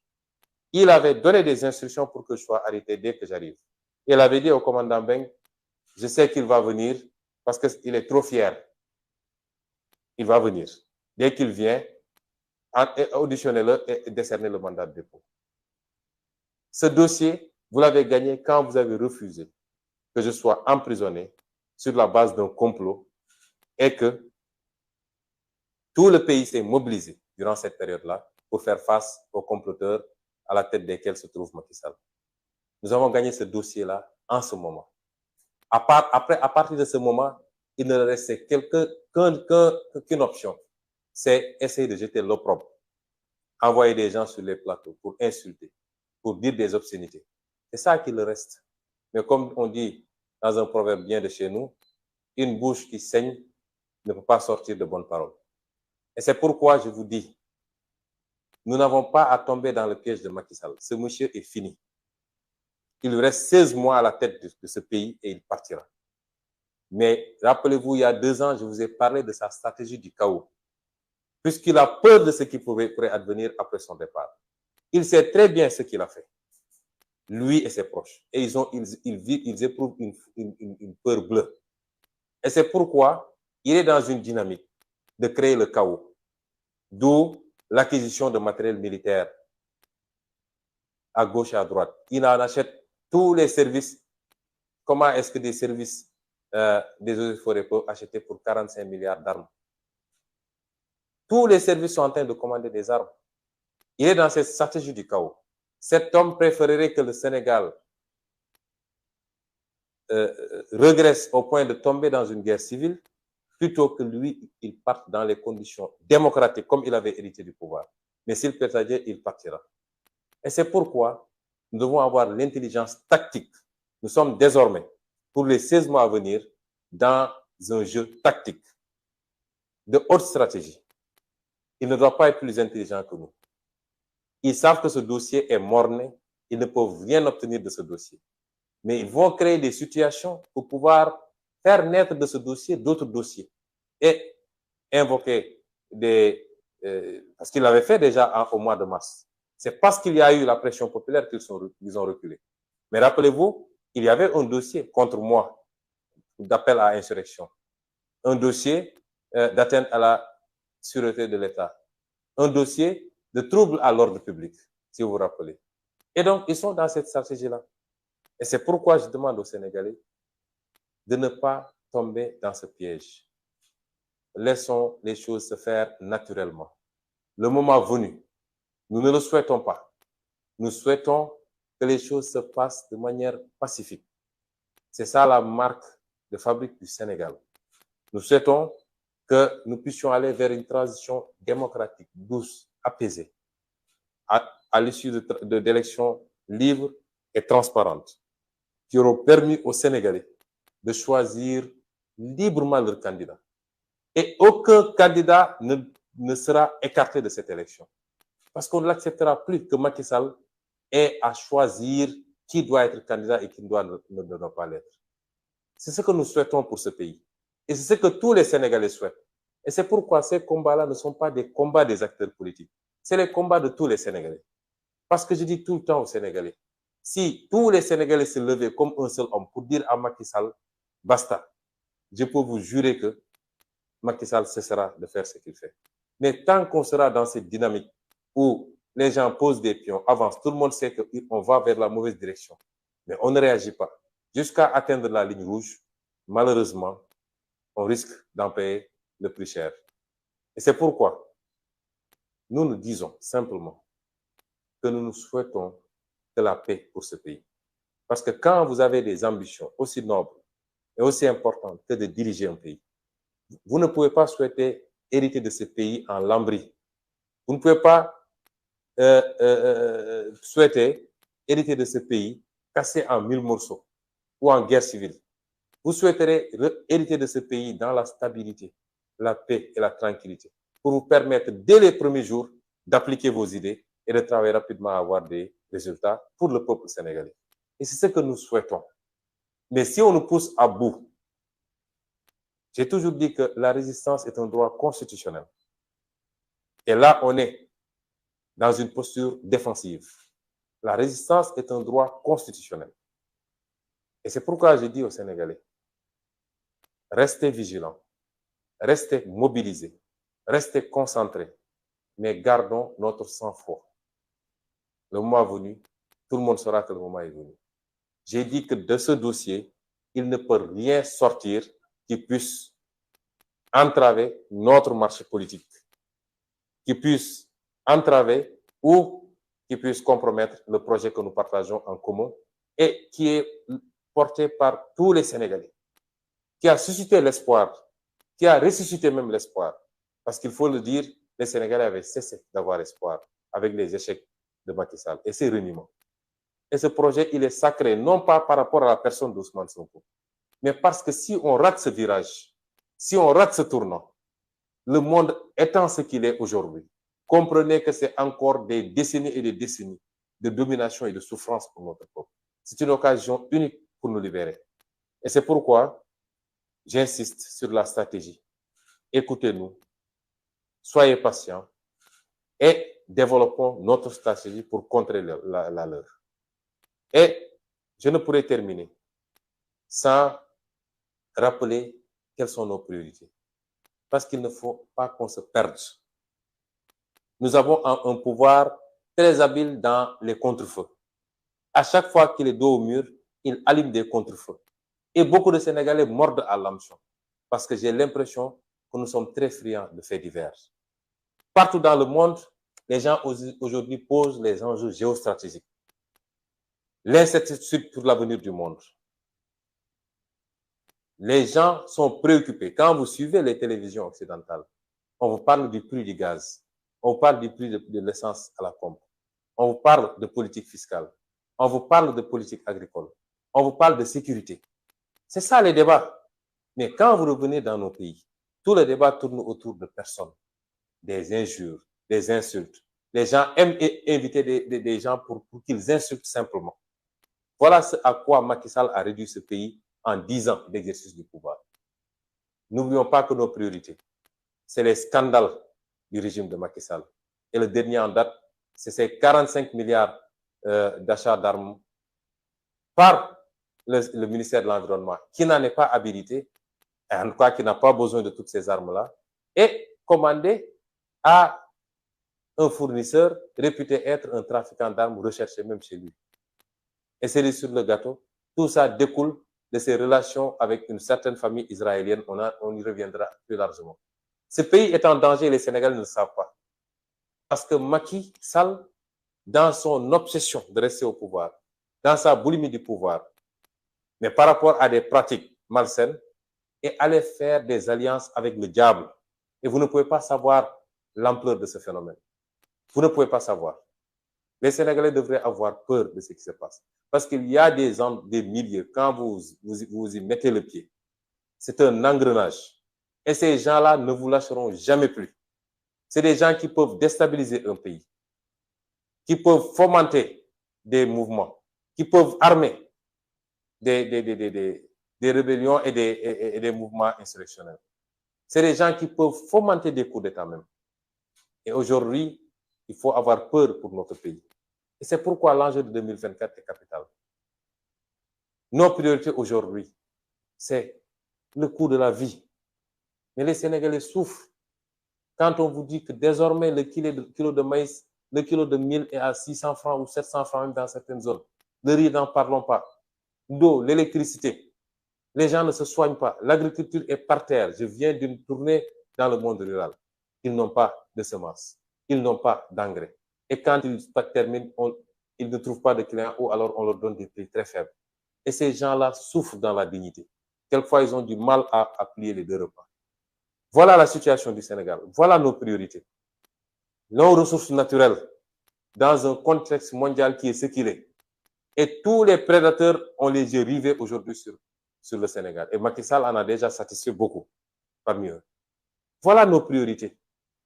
Il avait donné des instructions pour que je sois arrêté dès que j'arrive. Il avait dit au commandant Beng, je sais qu'il va venir parce qu'il est trop fier. Il va venir. Dès qu'il vient, auditionnez-le et décernez le mandat de dépôt. Ce dossier, vous l'avez gagné quand vous avez refusé que je sois emprisonné sur la base d'un complot et que tout le pays s'est mobilisé durant cette période-là pour faire face aux comploteurs à la tête desquels se trouve Macky Sall. Nous avons gagné ce dossier-là en ce moment. À partir de ce moment, il ne restait qu'une option, c'est essayer de jeter l'opprobre, envoyer des gens sur les plateaux pour insulter, pour dire des obscénités. C'est ça qu'il reste. Mais comme on dit dans un proverbe bien de chez nous, une bouche qui saigne ne peut pas sortir de bonnes paroles. Et c'est pourquoi je vous dis, nous n'avons pas à tomber dans le piège de Macky Sall. Ce monsieur est fini. Il lui reste 16 mois à la tête de ce pays et il partira. Mais rappelez-vous, il y a 2 ans, je vous ai parlé de sa stratégie du chaos, puisqu'il a peur de ce qui pourrait advenir après son départ. Il sait très bien ce qu'il a fait, lui et ses proches. Et ils éprouvent une peur bleue. Et c'est pourquoi il est dans une dynamique de créer le chaos, d'où l'acquisition de matériel militaire à gauche et à droite. Il en achète tous les services. Comment est-ce que des services des eaux et forêts peuvent acheter pour 45 milliards d'armes? Tous les services sont en train de commander des armes. Il est dans cette stratégie du chaos. Cet homme préférerait que le Sénégal regresse au point de tomber dans une guerre civile plutôt que lui, il parte dans les conditions démocratiques comme il avait hérité du pouvoir. Mais s'il perd sa guerre, il partira. Et c'est pourquoi nous devons avoir l'intelligence tactique. Nous sommes désormais, pour les 16 mois à venir, dans un jeu tactique de haute stratégie. Il ne doit pas être plus intelligent que nous. Ils savent que ce dossier est mort-né. Ils ne peuvent rien obtenir de ce dossier. Mais ils vont créer des situations pour pouvoir faire naître de ce dossier d'autres dossiers et invoquer parce qu'ils l'avaient fait déjà au mois de mars. C'est parce qu'il y a eu la pression populaire qu'ils ont reculé. Mais rappelez-vous, il y avait un dossier contre moi d'appel à insurrection, un dossier d'atteinte à la sûreté de l'État, un dossier de trouble à l'ordre public, si vous vous rappelez. Et donc, ils sont dans cette stratégie-là. Et c'est pourquoi je demande aux Sénégalais de ne pas tomber dans ce piège. Laissons les choses se faire naturellement. Le moment venu, nous ne le souhaitons pas. Nous souhaitons que les choses se passent de manière pacifique. C'est ça la marque de fabrique du Sénégal. Nous souhaitons que nous puissions aller vers une transition démocratique, douce, apaisée, à l'issue d'élections libres et transparentes, qui auront permis aux Sénégalais de choisir librement leur candidat. Et aucun candidat ne sera écarté de cette élection. Parce qu'on ne l'acceptera plus que Macky Sall ait à choisir qui doit être candidat et qui ne doit pas l'être. C'est ce que nous souhaitons pour ce pays. Et c'est ce que tous les Sénégalais souhaitent. Et c'est pourquoi ces combats-là ne sont pas des combats des acteurs politiques. C'est les combats de tous les Sénégalais. Parce que je dis tout le temps aux Sénégalais, si tous les Sénégalais se levaient comme un seul homme pour dire à Macky Sall, basta, je peux vous jurer que Macky Sall cessera de faire ce qu'il fait. Mais tant qu'on sera dans cette dynamique où les gens posent des pions, avancent, tout le monde sait qu'on va vers la mauvaise direction, mais on ne réagit pas jusqu'à atteindre la ligne rouge, malheureusement, on risque d'en payer le plus cher. Et c'est pourquoi nous nous disons simplement que nous nous souhaitons de la paix pour ce pays. Parce que quand vous avez des ambitions aussi nobles et aussi importantes que de diriger un pays, vous ne pouvez pas souhaiter hériter de ce pays en lambris. Vous ne pouvez pas souhaiter hériter de ce pays cassé en 1000 morceaux ou en guerre civile. Vous souhaiterez hériter de ce pays dans la stabilité, la paix et la tranquillité pour vous permettre dès les premiers jours d'appliquer vos idées et de travailler rapidement à avoir des résultats pour le peuple sénégalais. Et c'est ce que nous souhaitons. Mais si on nous pousse à bout, j'ai toujours dit que la résistance est un droit constitutionnel. Et là, on est dans une posture défensive. La résistance est un droit constitutionnel. Et c'est pourquoi je dis aux Sénégalais, restez vigilants, restez mobilisés, restez concentrés, mais gardons notre sang-froid. Le moment venu, tout le monde saura que le moment est venu. J'ai dit que de ce dossier, il ne peut rien sortir qui puisse entraver notre marche politique, qui puisse entraver ou qui puisse compromettre le projet que nous partageons en commun et qui est porté par tous les Sénégalais, qui a suscité l'espoir, qui a ressuscité même l'espoir. Parce qu'il faut le dire, les Sénégalais avaient cessé d'avoir espoir avec les échecs de Macky Sall et ses reniements. Et ce projet, il est sacré, non pas par rapport à la personne d'Ousmane Sonko, Mais parce que si on rate ce virage, si on rate ce tournant, le monde étant ce qu'il est aujourd'hui, comprenez que c'est encore des décennies et des décennies de domination et de souffrance pour notre peuple. C'est une occasion unique pour nous libérer. Et c'est pourquoi j'insiste sur la stratégie. Écoutez-nous, soyez patients et développons notre stratégie pour contrer la leur. Et je ne pourrais terminer sans rappeler quelles sont nos priorités. Parce qu'il ne faut pas qu'on se perde. Nous avons un pouvoir très habile dans les contre-feux. À chaque fois qu'il est dos au mur, il allume des contre-feux. Et beaucoup de Sénégalais mordent à l'hameçon. Parce que j'ai l'impression que nous sommes très friands de faits divers. Partout dans le monde, les gens aujourd'hui posent les enjeux géostratégiques. L'incertitude pour l'avenir du monde. Les gens sont préoccupés. Quand vous suivez les télévisions occidentales, on vous parle du prix du gaz, on vous parle du prix de l'essence à la pompe, on vous parle de politique fiscale, on vous parle de politique agricole, on vous parle de sécurité. C'est ça les débats. Mais quand vous revenez dans nos pays, tous les débats tournent autour de personnes, des injures, des insultes. Les gens aiment inviter des gens pour qu'ils insultent simplement. Voilà ce à quoi Macky Sall a réduit ce pays en 10 ans d'exercice du pouvoir. N'oublions pas que nos priorités, c'est les scandales du régime de Macky Sall. Et le dernier en date, c'est ces 45 milliards d'achats d'armes par le ministère de l'Environnement, qui n'en est pas habilité, en tout cas qui n'a pas besoin de toutes ces armes-là, et commandé à un fournisseur réputé être un trafiquant d'armes recherché même chez lui. Et c'est sur le gâteau, tout ça découle de ses relations avec une certaine famille israélienne. On y reviendra plus largement. Ce pays est en danger et les Sénégalais ne le savent pas. Parce que Macky Sall, dans son obsession de rester au pouvoir, dans sa boulimie du pouvoir, mais par rapport à des pratiques malsaines, est allé faire des alliances avec le diable. Et vous ne pouvez pas savoir l'ampleur de ce phénomène. Vous ne pouvez pas savoir. Les Sénégalais devraient avoir peur de ce qui se passe. Parce qu'il y a des milieux, quand vous y mettez le pied, c'est un engrenage. Et ces gens-là ne vous lâcheront jamais plus. C'est des gens qui peuvent déstabiliser un pays, qui peuvent fomenter des mouvements, qui peuvent armer des rébellions et des mouvements insurrectionnels. C'est des gens qui peuvent fomenter des coups d'État même. Et aujourd'hui, il faut avoir peur pour notre pays. Et c'est pourquoi l'enjeu de 2024 est capital. Nos priorités aujourd'hui, c'est le coût de la vie. Mais les Sénégalais souffrent. Quand on vous dit que désormais, le kilo de maïs, le kilo de mil est à 600 francs ou 700 francs même dans certaines zones. Le riz, n'en parlons pas. L'eau, l'électricité. Les gens ne se soignent pas. L'agriculture est par terre. Je viens d'une tournée dans le monde rural. Ils n'ont pas de semences. Ils n'ont pas d'engrais. Et quand ils terminent, ils ne trouvent pas de clients ou alors on leur donne des prix très faibles. Et ces gens-là souffrent dans la dignité. Quelquefois, ils ont du mal à plier les 2 repas. Voilà la situation du Sénégal. Voilà nos priorités. Nos ressources naturelles dans un contexte mondial qui est ce qu'il est. Et tous les prédateurs ont les yeux rivés aujourd'hui sur le Sénégal. Et Macky Sall en a déjà satisfait beaucoup parmi eux. Voilà nos priorités.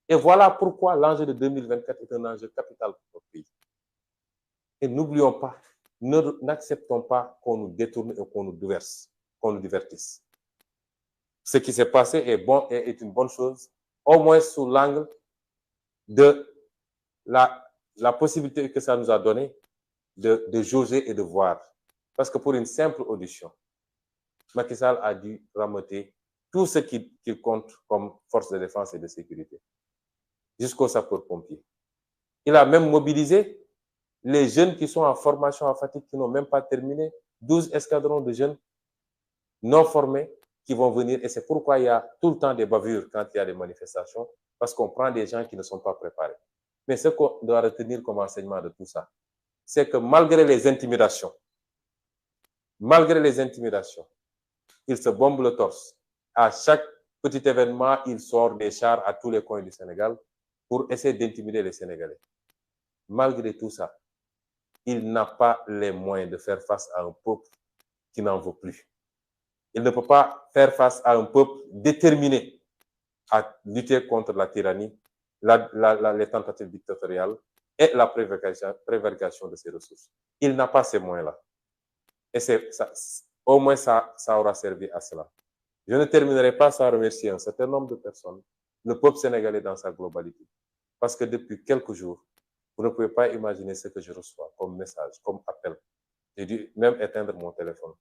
Et voilà pourquoi l'enjeu de 2024 est un enjeu capital pour notre pays. Et n'oublions pas, n'acceptons pas qu'on nous détourne et qu'on nous divertisse. Ce qui s'est passé est une bonne chose, au moins sous l'angle de la possibilité que ça nous a donné de jauger et de voir. Parce que pour une simple audition, Macky Sall a dû rameuter tout ce qu'il compte comme force de défense et de sécurité, jusqu'aux sapeurs-pompiers. Il a même mobilisé les jeunes qui sont en formation à Fatick, qui n'ont même pas terminé, 12 escadrons de jeunes non formés qui vont venir. Et c'est pourquoi il y a tout le temps des bavures quand il y a des manifestations, parce qu'on prend des gens qui ne sont pas préparés. Mais ce qu'on doit retenir comme enseignement de tout ça, c'est que malgré les intimidations, il se bombe le torse. À chaque petit événement, il sort des chars à tous les coins du Sénégal pour essayer d'intimider les Sénégalais. Malgré tout ça, il n'a pas les moyens de faire face à un peuple qui n'en veut plus. Il ne peut pas faire face à un peuple déterminé à lutter contre la tyrannie, les tentatives dictatoriales et la prévarication de ses ressources. Il n'a pas ces moyens-là. Et au moins, ça aura servi à cela. Je ne terminerai pas sans remercier un certain nombre de personnes, le peuple sénégalais dans sa globalité. Parce que depuis quelques jours, vous ne pouvez pas imaginer ce que je reçois comme message, comme appel. J'ai dû même éteindre mon téléphone.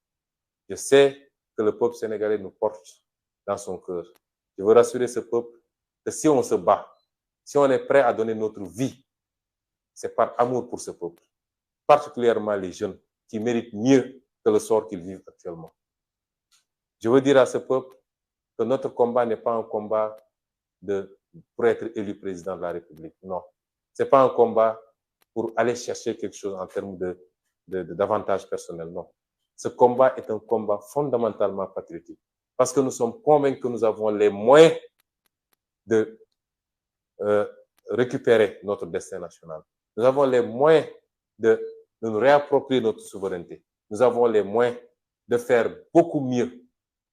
Je sais que le peuple sénégalais nous porte dans son cœur. Je veux rassurer ce peuple que si on se bat, si on est prêt à donner notre vie, c'est par amour pour ce peuple, particulièrement les jeunes qui méritent mieux que le sort qu'ils vivent actuellement. Je veux dire à ce peuple que notre combat n'est pas un combat pour être élu président de la République. Non. Ce n'est pas un combat pour aller chercher quelque chose en termes d'avantages personnels. Non. Ce combat est un combat fondamentalement patriotique. Parce que nous sommes convaincus que nous avons les moyens de récupérer notre destin national. Nous avons les moyens de nous réapproprier notre souveraineté. Nous avons les moyens de faire beaucoup mieux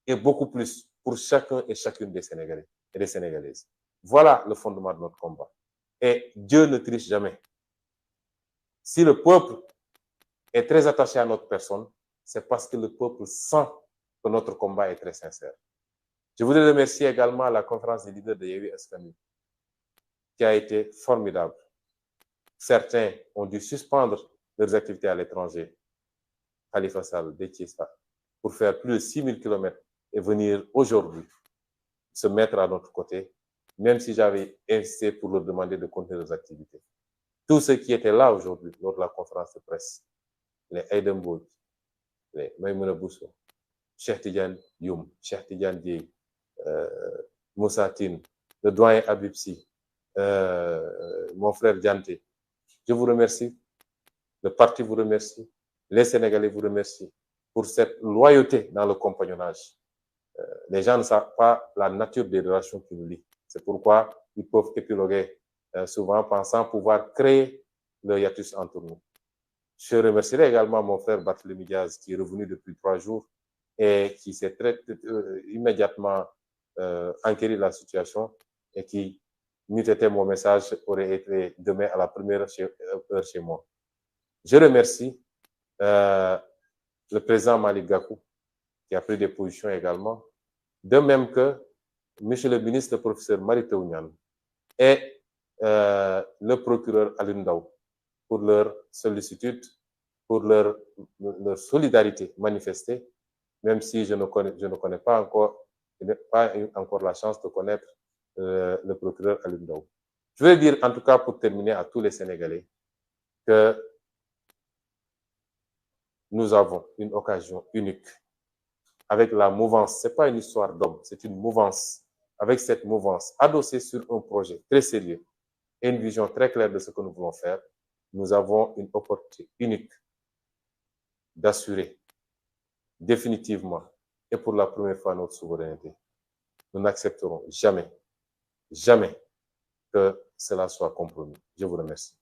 et beaucoup plus pour chacun et chacune des Sénégalais et des Sénégalaises. Voilà le fondement de notre combat. Et Dieu ne triche jamais. Si le peuple est très attaché à notre personne, c'est parce que le peuple sent que notre combat est très sincère. Je voudrais remercier également la conférence des leaders de Yewwi Askan Wi, qui a été formidable. Certains ont dû suspendre leurs activités à l'étranger, Khalifa Sall, Déthié Fall, pour faire plus de 6000 km et venir aujourd'hui se mettre à notre côté, même si j'avais insisté pour leur demander de continuer leurs activités. Tous ceux qui étaient là aujourd'hui lors de la conférence de presse, les Aïda Mbodj, les Maïmouna Bousso, Cheikh Tidiane Youm, Cheikh Tidiane Dièye, Moussa Tine, le doyen Habib Sy, mon frère Dianté, je vous remercie, le parti vous remercie, les Sénégalais vous remercient pour cette loyauté dans le compagnonnage. Les gens ne savent pas la nature des relations qui nous lient. C'est pourquoi ils peuvent épiloguer souvent pensant pouvoir créer le hiatus entre nous. Je remercierai également mon frère Barthélémy Diaz qui est revenu depuis 3 jours et qui s'est immédiatement enquéri de la situation et qui, n'eût été mon message, aurait été demain à la première heure chez moi. Je remercie le président Malick Gakou qui a pris des positions également, de même que monsieur le ministre, le professeur Mary Teuw Niane et le procureur Alioune Ndao pour leur sollicitude, pour leur solidarité manifestée, même si je ne connais pas encore, je n'ai pas eu encore la chance de connaître le procureur Alioune Ndao. Je veux dire, en tout cas, pour terminer, à tous les Sénégalais, que nous avons une occasion unique avec la mouvance. Ce n'est pas une histoire d'homme, c'est une mouvance. Avec cette mouvance, adossée sur un projet très sérieux et une vision très claire de ce que nous voulons faire, nous avons une opportunité unique d'assurer définitivement et pour la première fois notre souveraineté. Nous n'accepterons jamais, jamais que cela soit compromis. Je vous remercie.